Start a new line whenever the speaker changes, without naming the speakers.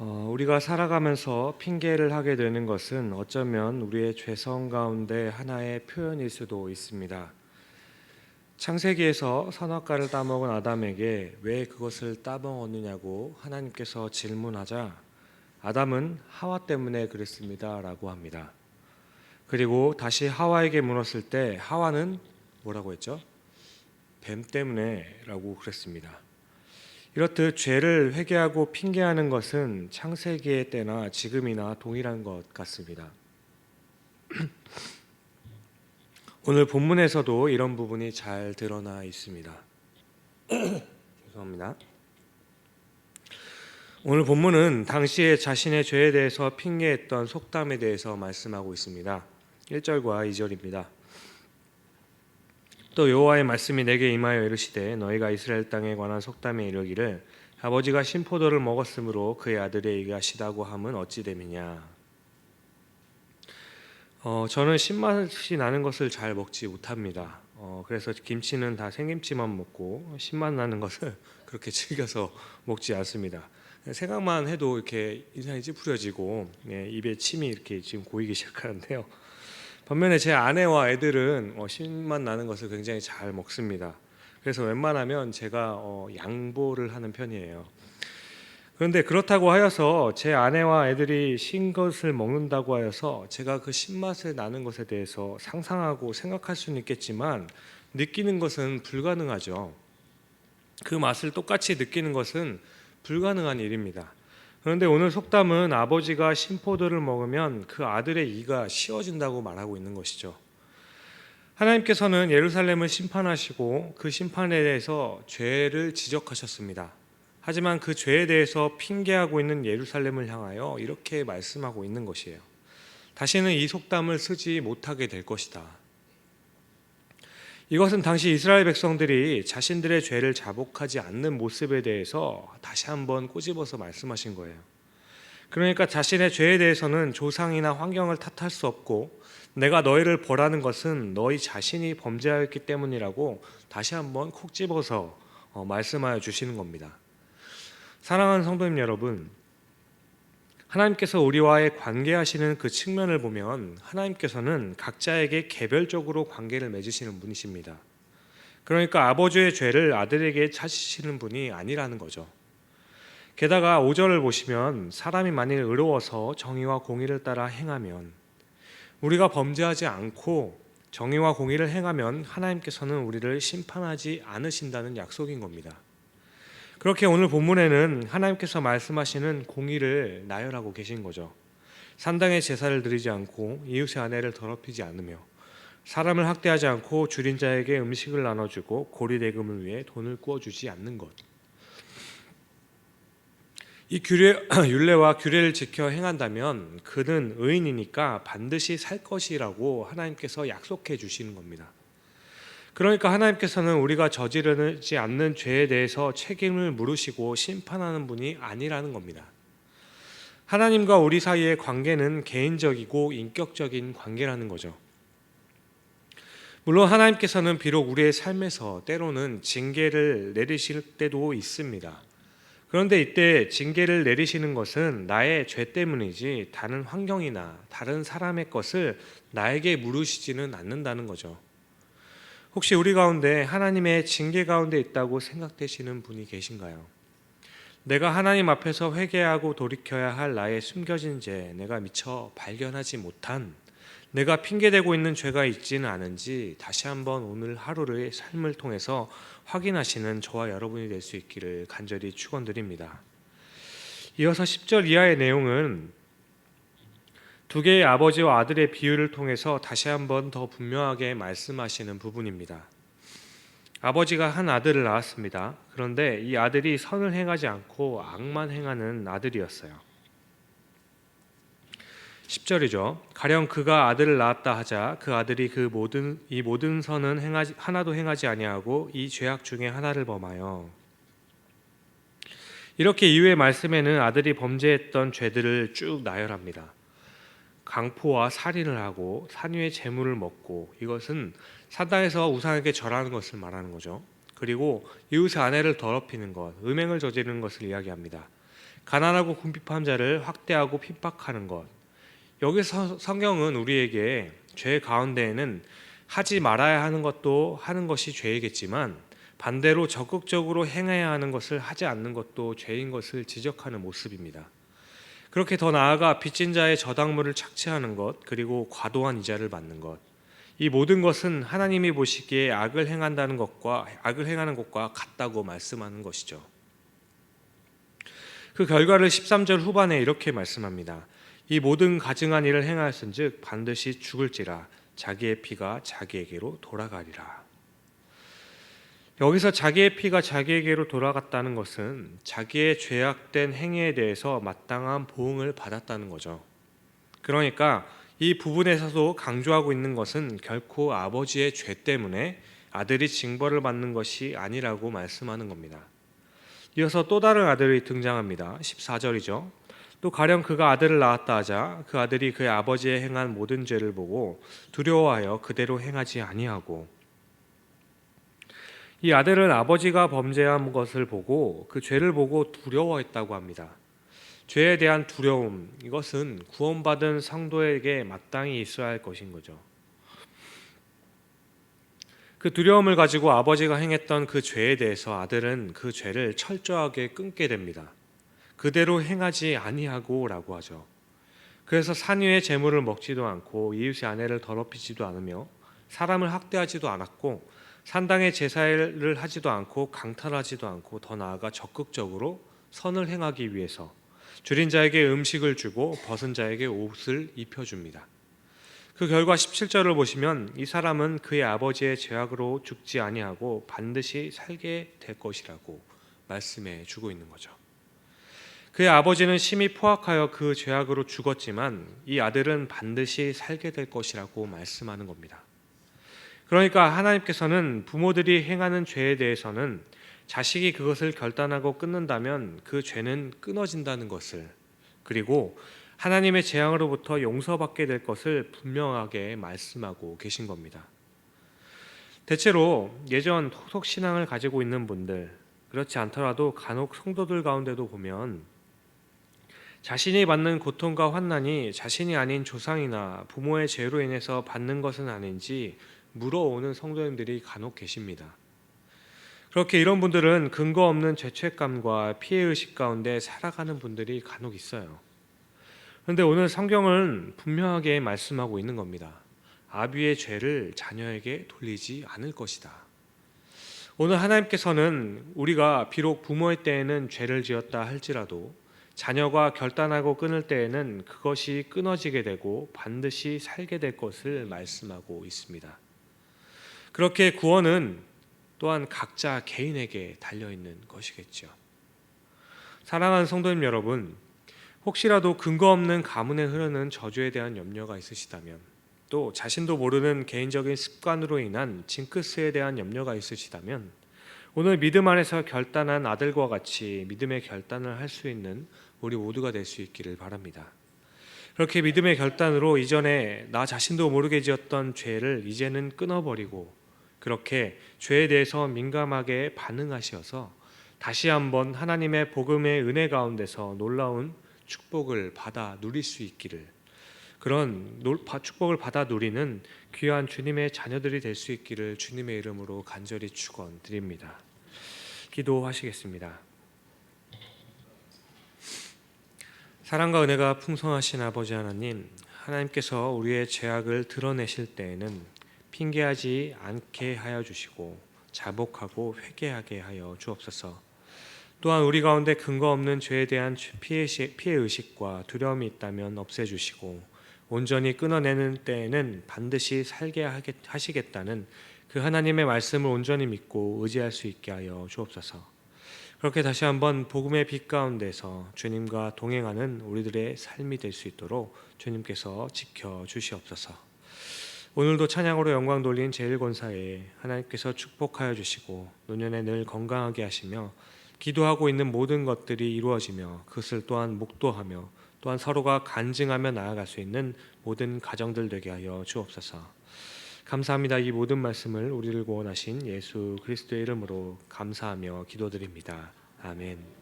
우리가 살아가면서 핑계를 하게 되는 것은 어쩌면 우리의 죄성 가운데 하나의 표현일 수도 있습니다. 창세기에서 선악과를 따먹은 아담에게 왜 그것을 따먹었느냐고 하나님께서 질문하자 아담은 하와 때문에 그랬습니다 라고 합니다. 그리고 다시 하와에게 물었을 때 하와는 뭐라고 했죠? 뱀 때문에 라고 그랬습니다. 이렇듯 죄를 회개하고 핑계하는 것은 창세기의 때나 지금이나 동일한 것 같습니다. 오늘 본문에서도 이런 부분이 잘 드러나 있습니다. 죄송합니다. 오늘 본문은 당시에 자신의 죄에 대해서 핑계했던 속담에 대해서 말씀하고 있습니다. 1절과 2절입니다. 또 여호와의 말씀이 내게 임하여 이르시되 너희가 이스라엘 땅에 관한 속담에 이르기를 아버지가 신포도를 먹었으므로 그의 아들에게 하시다고 함은 어찌 됨이냐. 저는 신맛이 나는 것을 잘 먹지 못합니다. 그래서 김치는 다 생김치만 먹고 신맛 나는 것을 그렇게 즐겨서 먹지 않습니다. 생각만 해도 이렇게 인상이 찌푸려지고 입에 침이 이렇게 지금 고이기 시작하는데요. 반면에 제 아내와 애들은 신맛 나는 것을 굉장히 잘 먹습니다. 그래서 웬만하면 제가 양보를 하는 편이에요. 그런데 그렇다고 하여서 제 아내와 애들이 신 것을 먹는다고 하여서 제가 그 신맛을 나는 것에 대해서 상상하고 생각할 수는 있겠지만 느끼는 것은 불가능하죠. 그 맛을 똑같이 느끼는 것은 불가능한 일입니다. 그런데 오늘 속담은 아버지가 신포도를 먹으면 그 아들의 이가 쉬어진다고 말하고 있는 것이죠. 하나님께서는 예루살렘을 심판하시고 그 심판에 대해서 죄를 지적하셨습니다. 하지만 그 죄에 대해서 핑계하고 있는 예루살렘을 향하여 이렇게 말씀하고 있는 것이에요. 다시는 이 속담을 쓰지 못하게 될 것이다. 이것은 당시 이스라엘 백성들이 자신들의 죄를 자복하지 않는 모습에 대해서 다시 한번 꼬집어서 말씀하신 거예요. 그러니까 자신의 죄에 대해서는 조상이나 환경을 탓할 수 없고 내가 너희를 벌하는 것은 너희 자신이 범죄하였기 때문이라고 다시 한번 콕 집어서 말씀하여 주시는 겁니다. 사랑하는 성도님 여러분, 하나님께서 우리와의 관계하시는 그 측면을 보면 하나님께서는 각자에게 개별적으로 관계를 맺으시는 분이십니다. 그러니까 아버지의 죄를 아들에게 찾으시는 분이 아니라는 거죠. 게다가 5절을 보시면 사람이 만일 의로워서 정의와 공의를 따라 행하면, 우리가 범죄하지 않고 정의와 공의를 행하면 하나님께서는 우리를 심판하지 않으신다는 약속인 겁니다. 그렇게 오늘 본문에는 하나님께서 말씀하시는 공의를 나열하고 계신 거죠. 산당의 제사를 드리지 않고 이웃의 아내를 더럽히지 않으며 사람을 학대하지 않고 줄인 자에게 음식을 나눠주고 고리대금을 위해 돈을 꾸어주지 않는 것. 이 율례와 규례를 지켜 행한다면 그는 의인이니까 반드시 살 것이라고 하나님께서 약속해 주시는 겁니다. 그러니까 하나님께서는 우리가 저지르지 않는 죄에 대해서 책임을 물으시고 심판하는 분이 아니라는 겁니다. 하나님과 우리 사이의 관계는 개인적이고 인격적인 관계라는 거죠. 물론 하나님께서는 비록 우리의 삶에서 때로는 징계를 내리실 때도 있습니다. 그런데 이때 징계를 내리시는 것은 나의 죄 때문이지 다른 환경이나 다른 사람의 것을 나에게 물으시지는 않는다는 거죠. 혹시 우리 가운데 하나님의 징계 가운데 있다고 생각되시는 분이 계신가요? 내가 하나님 앞에서 회개하고 돌이켜야 할 나의 숨겨진 죄, 내가 미처 발견하지 못한, 내가 핑계대고 있는 죄가 있지는 않은지 다시 한번 오늘 하루의 삶을 통해서 확인하시는 저와 여러분이 될 수 있기를 간절히 축원드립니다. 이어서 10절 이하의 내용은 두 개의 아버지와 아들의 비유를 통해서 다시 한번 더 분명하게 말씀하시는 부분입니다. 아버지가 한 아들을 낳았습니다. 그런데 이 아들이 선을 행하지 않고 악만 행하는 아들이었어요. 10절이죠. 가령 그가 아들을 낳았다 하자 그 아들이 이 모든 선은 하나도 행하지 아니하고 이 죄악 중에 하나를 범하여. 이렇게 이후의 말씀에는 아들이 범죄했던 죄들을 쭉 나열합니다. 강포와 살인을 하고 산위의 재물을 먹고, 이것은 사당에서 우상에게 절하는 것을 말하는 거죠. 그리고 이웃의 아내를 더럽히는 것, 음행을 저지르는 것을 이야기합니다. 가난하고 궁핍한 자를 학대하고 핍박하는 것. 여기서 성경은 우리에게 죄 가운데에는 하지 말아야 하는 것도 하는 것이 죄이겠지만 반대로 적극적으로 행해야 하는 것을 하지 않는 것도 죄인 것을 지적하는 모습입니다. 그렇게 더 나아가 빚진 자의 저당물을 착취하는 것, 그리고 과도한 이자를 받는 것, 이 모든 것은 하나님이 보시기에 악을 행하는 것과 같다고 말씀하는 것이죠. 그 결과를 13절 후반에 이렇게 말씀합니다. 이 모든 가증한 일을 행하였은즉 반드시 죽을지라 자기의 피가 자기에게로 돌아가리라. 여기서 자기의 피가 자기에게로 돌아갔다는 것은 자기의 죄악된 행위에 대해서 마땅한 보응을 받았다는 거죠. 그러니까 이 부분에서도 강조하고 있는 것은 결코 아버지의 죄 때문에 아들이 징벌을 받는 것이 아니라고 말씀하는 겁니다. 이어서 또 다른 아들이 등장합니다. 14절이죠. 또 가령 그가 아들을 낳았다 하자 그 아들이 그의 아버지의 행한 모든 죄를 보고 두려워하여 그대로 행하지 아니하고, 이 아들은 아버지가 범죄한 것을 보고 그 죄를 보고 두려워했다고 합니다. 죄에 대한 두려움, 이것은 구원받은 성도에게 마땅히 있어야 할 것인 거죠. 그 두려움을 가지고 아버지가 행했던 그 죄에 대해서 아들은 그 죄를 철저하게 끊게 됩니다. 그대로 행하지 아니하고라고 하죠. 그래서 산 위의 재물을 먹지도 않고 이웃의 아내를 더럽히지도 않으며 사람을 학대하지도 않았고 산당의 제사를 하지도 않고 강탈하지도 않고, 더 나아가 적극적으로 선을 행하기 위해서 줄인 자에게 음식을 주고 벗은 자에게 옷을 입혀줍니다. 그 결과 17절을 보시면 이 사람은 그의 아버지의 죄악으로 죽지 아니하고 반드시 살게 될 것이라고 말씀해 주고 있는 거죠. 그의 아버지는 심히 포악하여 그 죄악으로 죽었지만 이 아들은 반드시 살게 될 것이라고 말씀하는 겁니다. 그러니까 하나님께서는 부모들이 행하는 죄에 대해서는 자식이 그것을 결단하고 끊는다면 그 죄는 끊어진다는 것을, 그리고 하나님의 재앙으로부터 용서받게 될 것을 분명하게 말씀하고 계신 겁니다. 대체로 예전 토속 신앙을 가지고 있는 분들, 그렇지 않더라도 간혹 성도들 가운데도 보면 자신이 받는 고통과 환난이 자신이 아닌 조상이나 부모의 죄로 인해서 받는 것은 아닌지 물어오는 성도님들이 간혹 계십니다. 그렇게 이런 분들은 근거 없는 죄책감과 피해의식 가운데 살아가는 분들이 간혹 있어요. 그런데 오늘 성경은 분명하게 말씀하고 있는 겁니다. 아비의 죄를 자녀에게 돌리지 않을 것이다. 오늘 하나님께서는 우리가 비록 부모의 때에는 죄를 지었다 할지라도 자녀가 결단하고 끊을 때에는 그것이 끊어지게 되고 반드시 살게 될 것을 말씀하고 있습니다. 그렇게 구원은 또한 각자 개인에게 달려있는 것이겠죠. 사랑하는 성도님 여러분, 혹시라도 근거 없는 가문에 흐르는 저주에 대한 염려가 있으시다면, 또 자신도 모르는 개인적인 습관으로 인한 징크스에 대한 염려가 있으시다면, 오늘 믿음 안에서 결단한 아들과 같이 믿음의 결단을 할 수 있는 우리 모두가 될 수 있기를 바랍니다. 그렇게 믿음의 결단으로 이전에 나 자신도 모르게 지었던 죄를 이제는 끊어버리고, 그렇게 죄에 대해서 민감하게 반응하셔서 다시 한번 하나님의 복음의 은혜 가운데서 놀라운 축복을 받아 누릴 수 있기를, 그런 축복을 받아 누리는 귀한 주님의 자녀들이 될 수 있기를 주님의 이름으로 간절히 축원드립니다. 기도하시겠습니다. 사랑과 은혜가 풍성하신 아버지 하나님, 하나님께서 우리의 죄악을 드러내실 때에는 핑계하지 않게 하여 주시고 자복하고 회개하게 하여 주옵소서. 또한 우리 가운데 근거 없는 죄에 대한 피해의식과 두려움이 있다면 없애주시고 온전히 끊어내는 때에는 반드시 살게 하시겠다는 그 하나님의 말씀을 온전히 믿고 의지할 수 있게 하여 주옵소서. 그렇게 다시 한번 복음의 빛 가운데서 주님과 동행하는 우리들의 삶이 될 수 있도록 주님께서 지켜주시옵소서. 오늘도 찬양으로 영광 돌린 제1권사에 하나님께서 축복하여 주시고 노년에 늘 건강하게 하시며 기도하고 있는 모든 것들이 이루어지며 그것을 또한 목도하며 또한 서로가 간증하며 나아갈 수 있는 모든 가정들 되게 하여 주옵소서. 감사합니다. 이 모든 말씀을 우리를 구원하신 예수 그리스도의 이름으로 감사하며 기도드립니다. 아멘.